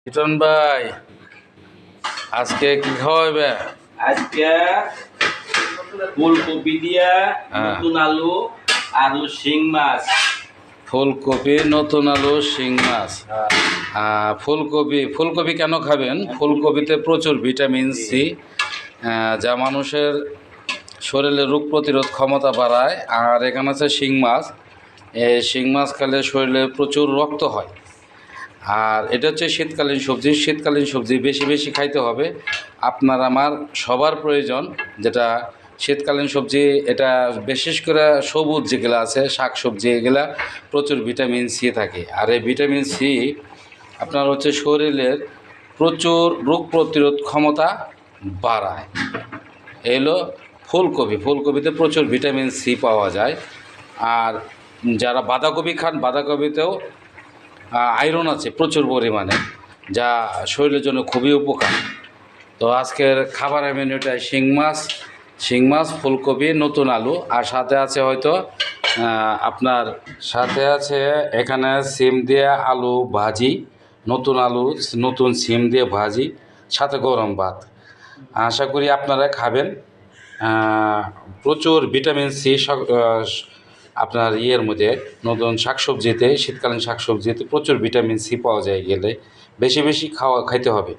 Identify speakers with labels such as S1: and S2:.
S1: লিটন ভাই, আজকে কি খাওয়াবে?
S2: আজকে ফুলকপি দিয়া
S1: হ্যাঁ।
S2: নতুন আলু আর শিং মাছ।
S1: ফুলকপি, নতুন আলু, শিং মাছ। ফুলকপি কেন খাবেন? ফুলকপিতে প্রচুর ভিটামিন সি, যা মানুষের শরীরে রোগ প্রতিরোধ ক্ষমতা বাড়ায়। আর এখানে আছে শিং মাছ। এই শিং মাছ খেলে শরীরে প্রচুর রক্ত হয়। আর এটা হচ্ছে শীতকালীন সবজি বেশি বেশি খাইতে হবে। আপনার আমার সবার প্রয়োজন, যেটা শীতকালীন সবজি, এটা বিশেষ করে সবুজ যেগুলো আছে শাক সবজি, এগুলা প্রচুর ভিটামিন সি থাকে। আর এই ভিটামিন সি আপনার হচ্ছে শরীরের প্রচুর রোগ প্রতিরোধ ক্ষমতা বাড়ায়। এলো ফুলকপিতে প্রচুর ভিটামিন সি পাওয়া যায়। আর যারা বাঁধাকপি খান, বাঁধাকপিতেও আয়রন আছে প্রচুর পরিমাণে, যা শরীরের জন্য খুবই উপকার। তো আজকের খাবারের মেনুটা শিং মাছ, ফুলকপি, নতুন আলু, আর সাথে আছে হয়তো আপনার সাথে আছে এখানে সিম দিয়ে আলু ভাজি, নতুন সিম দিয়ে ভাজি, সাথে গরম ভাত। আশা করি আপনারা খাবেন। প্রচুর ভিটামিন সি আপনার মধ্যে, নতুন শাকসবজিতে, শীতকালীন শাকসবজিতে প্রচুর ভিটামিন সি পাওয়া যায়। গেলে বেশি বেশি খাইতে হবে।